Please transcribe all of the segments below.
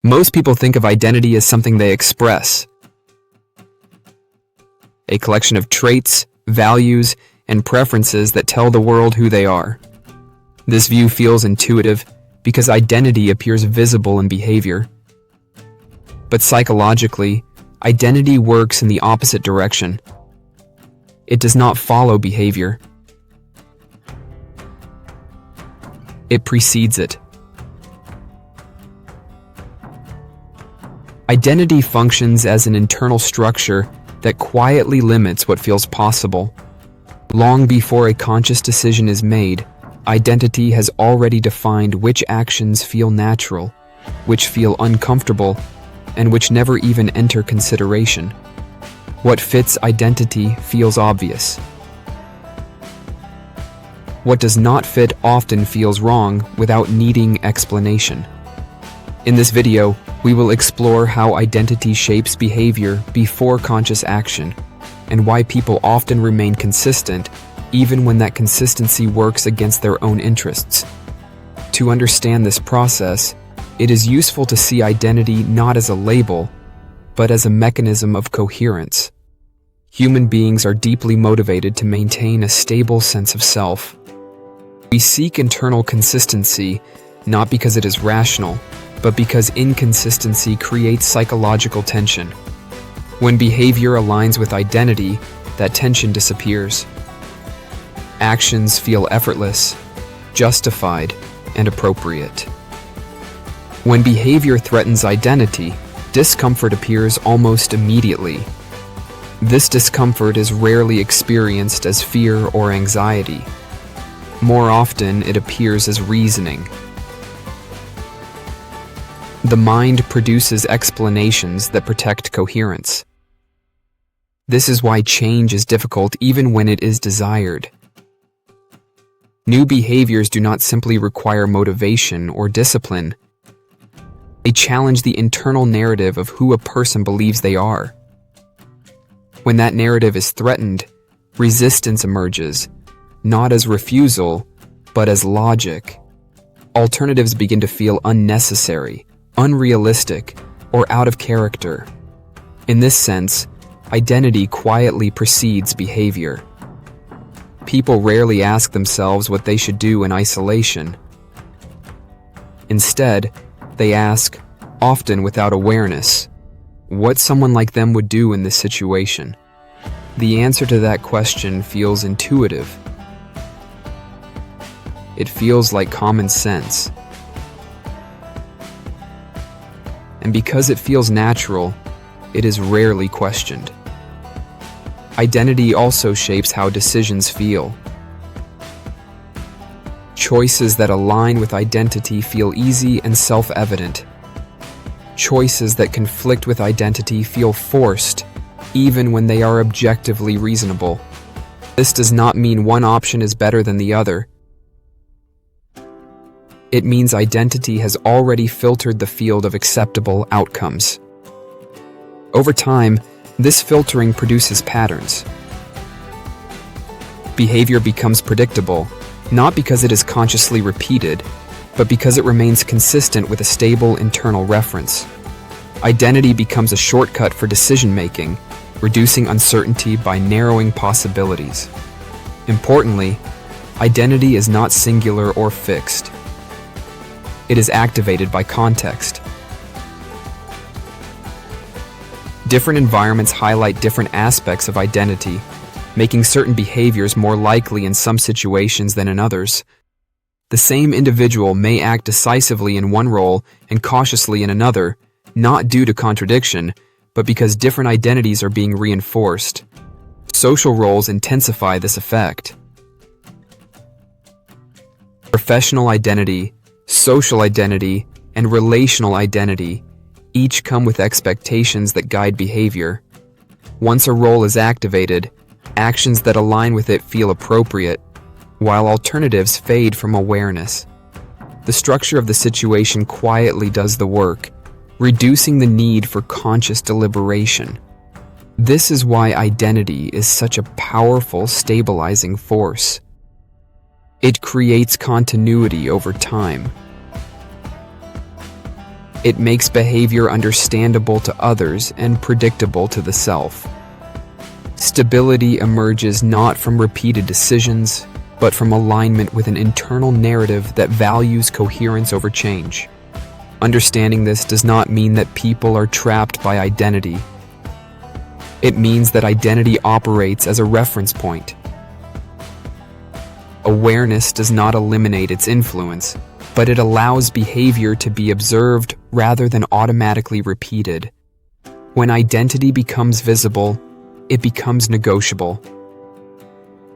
Most people think of identity as something they express, a collection of traits, values, and preferences that tell the world who they are. This view feels intuitive because identity appears visible in behavior. But psychologically, identity works in the opposite direction. It does not follow behavior. It precedes it. Identity functions as an internal structure that quietly limits what feels possible. Long before a conscious decision is made, identity has already defined which actions feel natural, which feel uncomfortable, and which never even enter consideration. What fits identity feels obvious. What does not fit often feels wrong without needing explanation. In this video, we will explore how identity shapes behavior before conscious action, and why people often remain consistent even when that consistency works against their own interests. To understand this process, it is useful to see identity not as a label, but as a mechanism of coherence. Human beings are deeply motivated to maintain a stable sense of self. We seek internal consistency not because it is rational, but because inconsistency creates psychological tension. When behavior aligns with identity, that tension disappears. Actions feel effortless, justified, and appropriate. When behavior threatens identity, discomfort appears almost immediately. This discomfort is rarely experienced as fear or anxiety. More often, it appears as reasoning. The mind produces explanations that protect coherence. This is why change is difficult even when it is desired. New behaviors do not simply require motivation or discipline. They challenge the internal narrative of who a person believes they are. When that narrative is threatened, resistance emerges, not as refusal, but as logic. Alternatives begin to feel unnecessary, unrealistic, or out of character. In this sense, identity quietly precedes behavior. People rarely ask themselves what they should do in isolation. Instead, they ask, often without awareness, what someone like them would do in this situation. The answer to that question feels intuitive. It feels like common sense. And because it feels natural, it is rarely questioned. Identity also shapes how decisions feel. Choices that align with identity feel easy and self-evident. Choices that conflict with identity feel forced, even when they are objectively reasonable. This does not mean one option is better than the other. It means identity has already filtered the field of acceptable outcomes. Over time, this filtering produces patterns. Behavior becomes predictable, not because it is consciously repeated, but because it remains consistent with a stable internal reference. Identity becomes a shortcut for decision-making, reducing uncertainty by narrowing possibilities. Importantly, identity is not singular or fixed. It is activated by context. Different environments highlight different aspects of identity, making certain behaviors more likely in some situations than in others. The same individual may act decisively in one role and cautiously in another, not due to contradiction, but because different identities are being reinforced. Social roles intensify this effect. Professional identity, social identity, and relational identity each come with expectations that guide behavior. Once a role is activated, actions that align with it feel appropriate, while alternatives fade from awareness. The structure of the situation quietly does the work, reducing the need for conscious deliberation. This is why identity is such a powerful stabilizing force. It creates continuity over time. It makes behavior understandable to others and predictable to the self. Stability emerges not from repeated decisions, but from alignment with an internal narrative that values coherence over change. Understanding this does not mean that people are trapped by identity. It means that identity operates as a reference point. Awareness does not eliminate its influence, but it allows behavior to be observed rather than automatically repeated. When identity becomes visible, it becomes negotiable.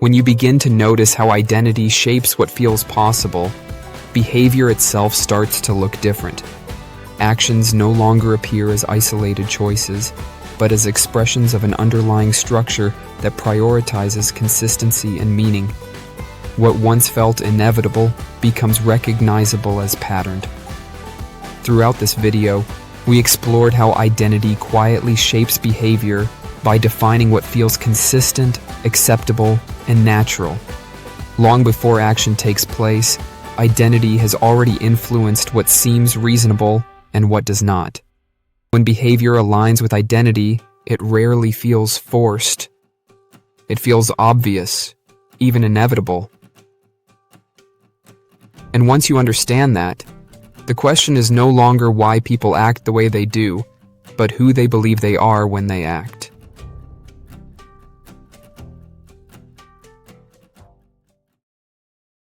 When you begin to notice how identity shapes what feels possible, behavior itself starts to look different. Actions no longer appear as isolated choices, but as expressions of an underlying structure that prioritizes consistency and meaning. What once felt inevitable becomes recognizable as patterned. Throughout this video, we explored how identity quietly shapes behavior by defining what feels consistent, acceptable, and natural. Long before action takes place, identity has already influenced what seems reasonable and what does not. When behavior aligns with identity, it rarely feels forced. It feels obvious, even inevitable. And once you understand that, the question is no longer why people act the way they do, but who they believe they are when they act.